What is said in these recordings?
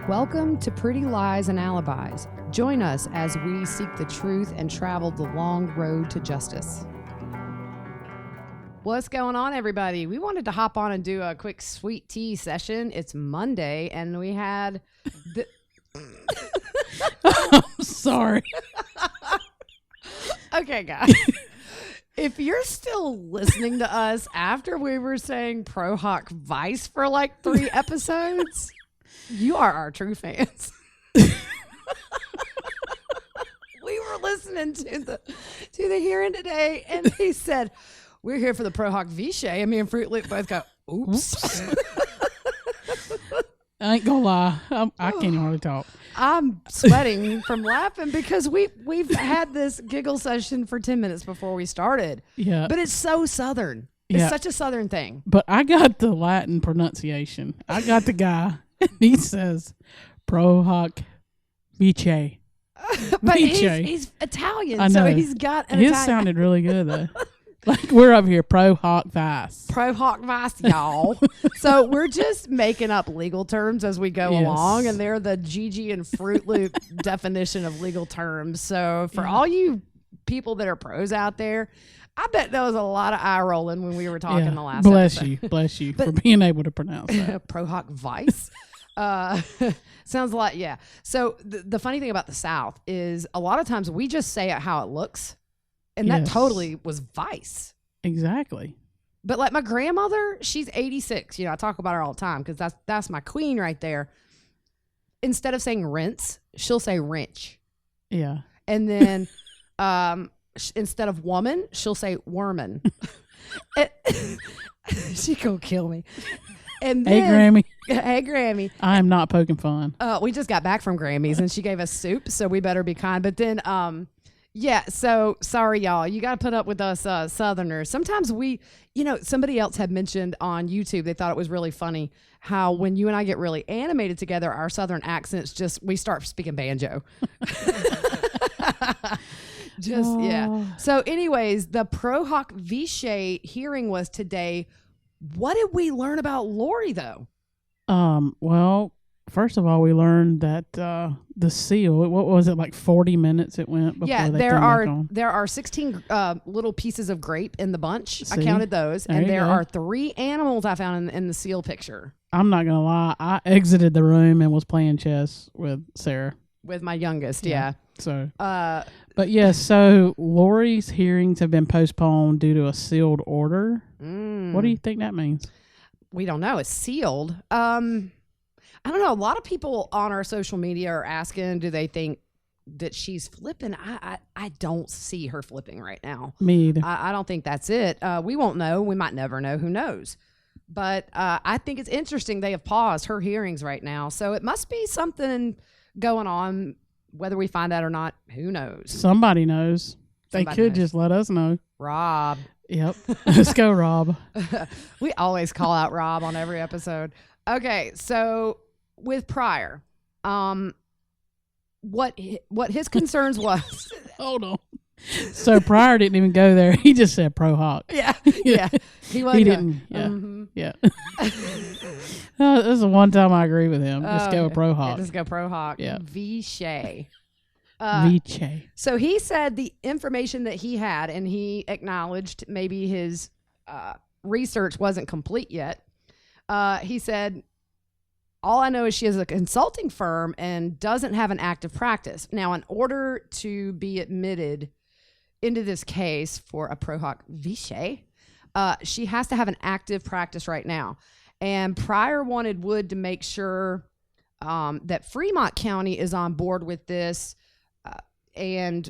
Welcome to Pretty Lies and Alibis. Join us as we seek the truth and travel the long road to justice. What's going on, everybody? We wanted to hop on and do a quick sweet tea session. It's Monday, and we had the... I'm sorry. Okay, guys. If you're still listening to us after we were saying Pro Hac Vice for like 3 episodes, you are our true fans. We were listening to the hearing today, and he said, "We're here for the Pro Hac Vice," and me and Fruit Loop both go, "Oops." I ain't gonna lie. I can't even hardly talk. I'm sweating from laughing because we've had this giggle session for 10 minutes before we started. Yeah. But it's so Southern. It's such a Southern thing. But I got the Latin pronunciation. I got the guy. He says Pro Hac Vice. But he's Italian, so he's got an His Italian. sounded really good though. Like we're up here, Pro Hac Vice. Pro Hac Vice, y'all. So we're just making up legal terms as we go along, and they're the Gigi and Fruit Loop definition of legal terms. So for all you people that are pros out there, I bet there was a lot of eye rolling when we were talking the last episode. Bless you for being able to pronounce that. Pro Hac Vice. Sounds a lot, yeah. So the funny thing about the South is a lot of times we just say it how it looks. And that totally was Vice. Exactly. But like my grandmother, she's 86. You know, I talk about her all the time because that's my queen right there. Instead of saying rinse, she'll say wrench. Yeah. And then instead of woman, she'll say wormin. She gonna kill me. And then, hey, Grammy. Hey, Grammy. I am not poking fun. We just got back from Grammys and she gave us soup, so we better be kind. But then yeah, so sorry, y'all. You got to put up with us Southerners. Sometimes somebody else had mentioned on YouTube, they thought it was really funny how when you and I get really animated together, our Southern accents we start speaking banjo. Yeah. So anyways, the Pro Hac Vice hearing was today. What did we learn about Lori, though? Well, first of all, we learned that the seal, what was it, like 40 minutes it went before they there turned are 16 little pieces of grape in the bunch. See? I counted those, There and you there go. are 3 animals I found in the seal picture. I'm not going to lie. I exited the room and was playing chess with Sarah. With my youngest, yeah. So, but yeah, so Lori's hearings have been postponed due to a sealed order. What do you think that means? We don't know. It's sealed. I don't know. A lot of people on our social media are asking, do they think that she's flipping? I don't see her flipping right now. Me either. I don't think that's it. We won't know. We might never know. Who knows? But I think it's interesting they have paused her hearings right now. So it must be something going on. Whether we find out or not, who knows? Somebody knows. They could just let us know. Rob. Yep. Let's go, Rob. We always call out Rob on every episode. Okay, so with Pryor, what his concerns was. Hold on. So Pryor didn't even go there. He just said Pro Hac. Yeah. He didn't. Yeah. Mm-hmm. Yeah. This is the one time I agree with him. Just go Pro Hac. Just go Pro Hac. Yeah. Vice. Vice. So he said the information that he had, and he acknowledged maybe his research wasn't complete yet. He said, all I know is she has a consulting firm and doesn't have an active practice. Now, in order to be admitted into this case for a Pro Hac Vice, she has to have an active practice right now. And Pryor wanted Wood to make sure that Fremont County is on board with this, and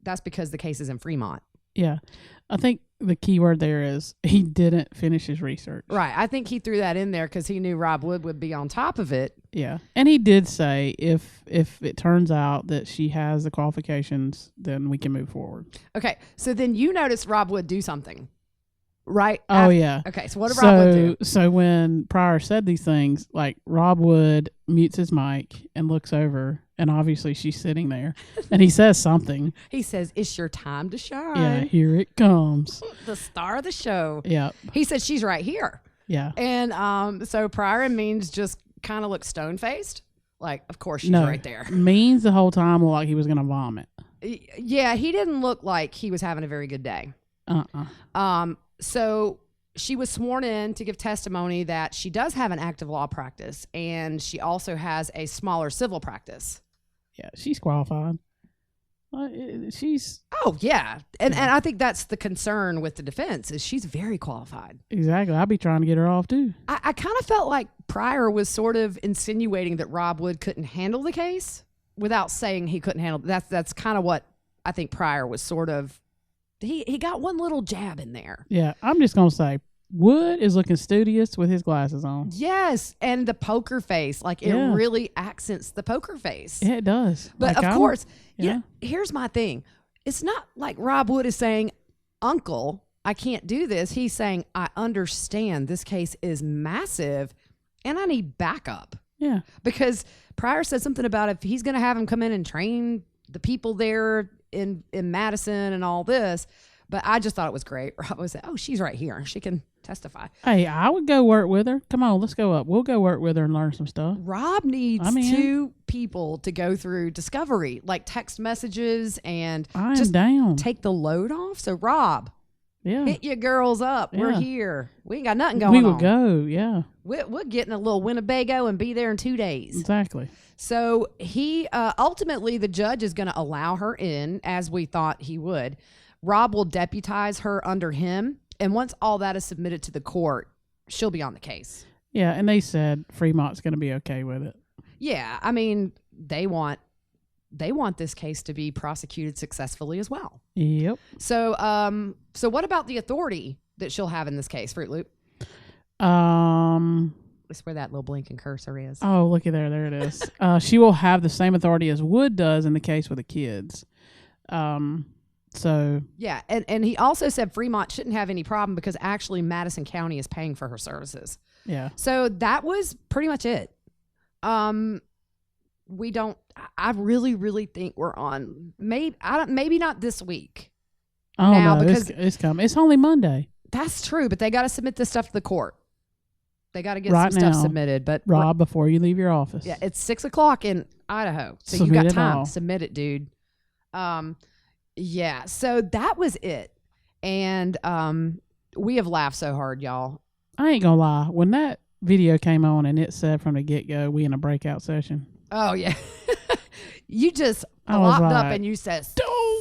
that's because the case is in Fremont. Yeah. I think the key word there is he didn't finish his research. Right. I think he threw that in there because he knew Rob Wood would be on top of it. Yeah. And he did say if it turns out that she has the qualifications, then we can move forward. Okay. So then you noticed Rob Wood do something. Right? Yeah. Okay, so what did Rob Wood do? So when Pryor said these things, like Rob Wood mutes his mic and looks over, and obviously she's sitting there, and he says something. He says, "It's your time to shine." Yeah, here it comes. The star of the show. Yeah. He said, "She's right here." Yeah. And so Pryor and Means just kind of looked stone-faced. Like, of course she's No. right there. Means the whole time looked like he was going to vomit. Yeah, he didn't look like he was having a very good day. So she was sworn in to give testimony that she does have an active law practice, and she also has a smaller civil practice. Yeah, she's qualified. She's Oh yeah, and I think that's the concern with the defense is she's very qualified. exactly. I'd be trying to get her off too. I kind of felt like Pryor was sort of insinuating that Rob Wood couldn't handle the case without saying he couldn't handle. That's kind of what I think Pryor was sort of. He got one little jab in there. Yeah, I'm just gonna say Wood is looking studious with his glasses on. Yes, and the poker face, like it really accents the poker face. Yeah, it does. But like of course, yeah. Here's my thing. It's not like Rob Wood is saying, "Uncle, I can't do this." He's saying, "I understand this case is massive, and I need backup." Yeah, Because Pryor said something about if he's going to have him come in and train the people there in Madison and all this. But I just thought it was great. Rob was like, "Oh, she's right here. She can testify." Hey, I would go work with her. Come on, let's go up. We'll go work with her and learn some stuff. Rob needs two people to go through discovery, like text messages and just down. take the load off. So Rob, hit your girls up. We're here. We ain't got nothing going on. We will go. Yeah, We're getting a little Winnebago and be there in 2 days. exactly. So he ultimately the judge is going to allow her in as we thought he would. Rob will deputize her under him, and once all that is submitted to the court, she'll be on the case. Yeah, and they said Fremont's going to be okay with it. Yeah, I mean, they want this case to be prosecuted successfully as well. Yep. So so what about the authority that she'll have in this case, Fruit Loop? That's where that little blinking cursor is. Oh, looky there. There it is. She will have the same authority as Wood does in the case with the kids. So yeah, and he also said Fremont shouldn't have any problem because actually Madison County is paying for her services. yeah. So that was pretty much it. We don't. I really think we're on. Maybe not this week. Oh now, no, because it's coming. It's only Monday. That's true, but they got to submit this stuff to the court. They got to get Right some stuff now, submitted. But Rob, before you leave your office. yeah, it's 6:00 in Idaho, so Submit you got it time. all. Submit it, dude. Yeah. So that was it, and we have laughed so hard, y'all. I ain't gonna lie. When that video came on and it said from the get go, we in a breakout session. Oh yeah, you just I was locked up like, and you said,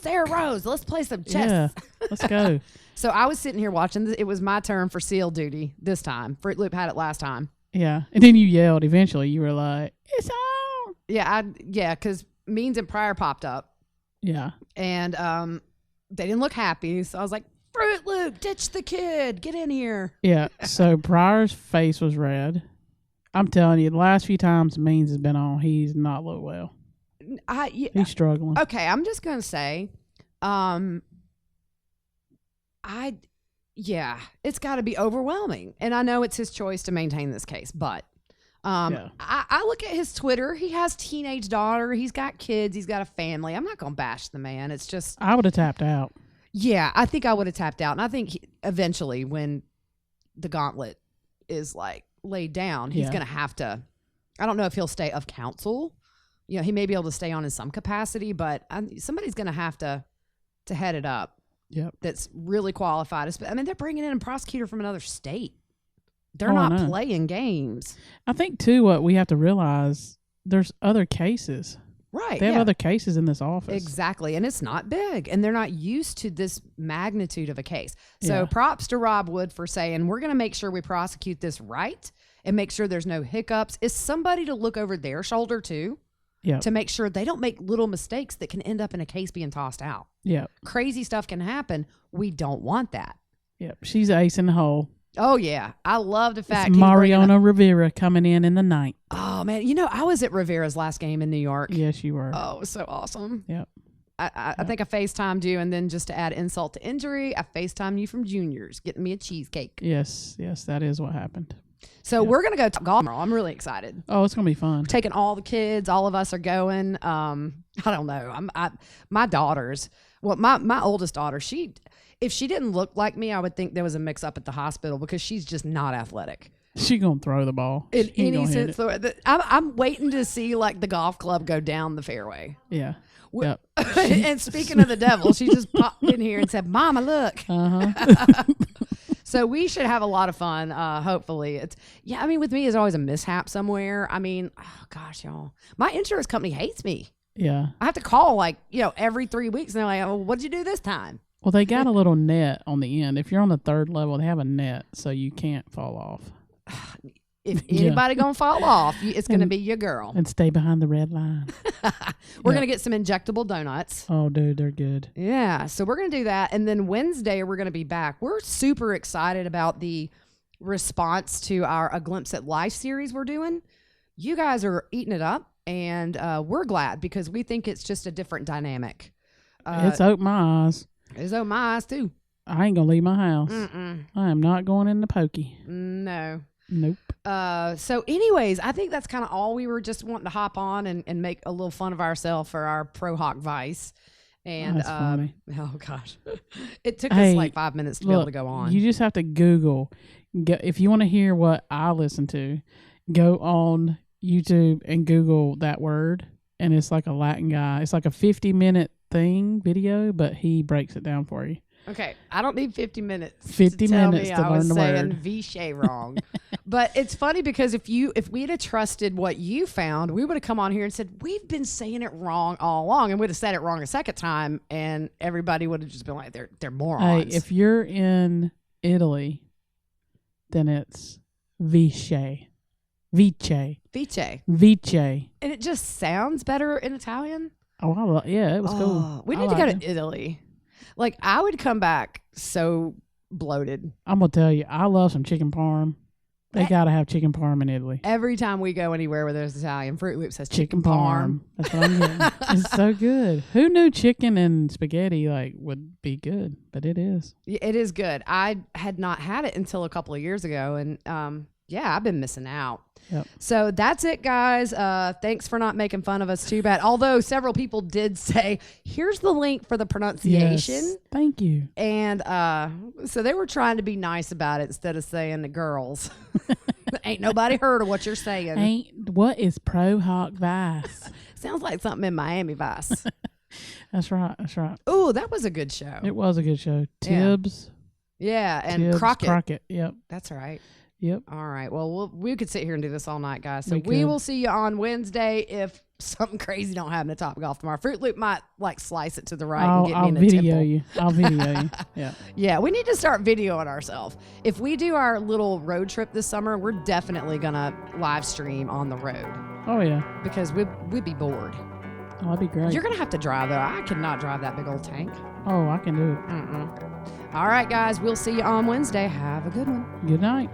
"Sarah Rose, let's play some chess." Yeah, let's go. So I was sitting here watching. It was my turn for SEAL duty this time. Fruit Loop had it last time. Yeah, and then you yelled. Eventually, you were like, "It's on!" Yeah, because Means and Pryor popped up, Yeah, and they didn't look happy. So I was like, "Fruit Loop, ditch the kid, get in here." yeah. So Pryor's face was red. I'm telling you, the last few times Means has been on, he's not looked well. He's struggling. Okay, I'm just gonna say, it's got to be overwhelming, and I know it's his choice to maintain this case, but I look at his Twitter. He has teenage daughter. He's got kids. He's got a family. I'm not gonna bash the man. It's just I would have tapped out. Yeah, I think I would have tapped out, and I think eventually, when the gauntlet is like laid down, he's gonna have to. I don't know if he'll stay of counsel. You know, he may be able to stay on in some capacity, but somebody's gonna have to head it up. Yep. That's really qualified. I mean, they're bringing in a prosecutor from another state. They're not playing games. I think too, what we have to realize, there's other cases. Right. They have other cases in this office. Exactly. And it's not big. And they're not used to this magnitude of a case. So props to Rob Wood for saying, we're going to make sure we prosecute this right and make sure there's no hiccups. Is somebody to look over their shoulder too? Yeah. To make sure they don't make little mistakes that can end up in a case being tossed out. Yeah. Crazy stuff can happen. We don't want that. Yep. She's ace in the hole. Oh, yeah. I love the fact. It's Mariano Rivera coming in the ninth. Oh, man. You know, I was at Rivera's last game in New York. Yes, you were. Oh, it was so awesome. Yep. I think I FaceTimed you, and then just to add insult to injury, I FaceTimed you from Junior's, getting me a cheesecake. Yes, that is what happened. So we're going to go to golf tomorrow. I'm really excited. Oh, it's going to be fun. We're taking all the kids. All of us are going. I don't know. My daughters, well, my oldest daughter, if she didn't look like me, I would think there was a mix up at the hospital because she's just not athletic. She gonna throw the ball in She ain't any gonna hit sense. it. I'm waiting to see like the golf club go down the fairway. Yeah. W- Yep. And speaking of the devil, she just popped in here and said, "Mama, look." So we should have a lot of fun. Hopefully, I mean, with me, it's always a mishap somewhere. I mean, oh gosh, y'all, my insurance company hates me. Yeah. I have to call like every 3 weeks, and they're like, "Oh, what'd you do this time?" Well, they got a little net on the end. If you're on the third level, they have a net so you can't fall off. If anybody gonna fall off, it's gonna be your girl. And stay behind the red line. We're gonna get some injectable donuts. Oh, dude, they're good. Yeah, so we're gonna do that, and then Wednesday we're gonna be back. We're super excited about the response to our A Glimpse at Life series we're doing. You guys are eating it up, and we're glad because we think it's just a different dynamic. It's opened my eyes. It's opened my eyes too. I ain't gonna leave my house. Mm-mm. I am not going in the pokey. No. Nope. So anyways, I think that's kind of all we were just wanting to hop on and make a little fun of ourselves for our Pro Hac Vice. And That's funny. oh gosh, it took us like 5 minutes to be able to go on. You just have to Google. If you want to hear what I listen to, go on YouTube and Google that word. And it's like a Latin guy. It's like a 50-minute video, but he breaks it down for you. Okay, I don't need 50 minutes. 50 to tell minutes me to I learn was the saying word. Vichy wrong. But it's funny because if we'd have trusted what you found, we would have come on here and said we've been saying it wrong all along, and we'd have said it wrong a second time, and everybody would have just been like, "They're morons." Hey, if you're in Italy, then it's Vice. Vice, Vice. and it just sounds better in Italian. Oh, yeah, it was cool. We I need to go liked to Italy. Like, I would come back so bloated. I'm gonna tell you, I love some chicken parm. They gotta have chicken parm in Italy. Every time we go anywhere where there's Italian, Fruit Loop says Chicken parm. That's what I'm getting. It's so good. Who knew chicken and spaghetti would be good? But it is. It is good. I had not had it until a couple of years ago, and I've been missing out. Yep. So that's it, guys. Thanks for not making fun of us too bad. Although several people did say, "Here's the link for the pronunciation." Yes. Thank you. And so they were trying to be nice about it instead of saying the girls. Ain't nobody heard of what you're saying. What is Pro Hac Vice? Sounds like something in Miami Vice. That's right. Ooh, that was a good show. It was a good show. Tibbs. Yeah, and Tibbs, Crockett. Yep. That's right. Yep. All right. Well, we could sit here and do this all night, guys. So we could. will see you on Wednesday if something crazy don't happen to Top Golf tomorrow. Fruit Loop might slice it to the right and get me in the temple. I'll video you. Yeah. Yeah, we need to start videoing ourselves. If we do our little road trip this summer, we're definitely gonna live stream on the road Oh yeah. because we'd be bored. Oh, that'd be great. You're gonna have to drive though. I could not drive that big old tank. Oh, I can do it. All right, guys. We'll see you on Wednesday. Have a good one. Good night.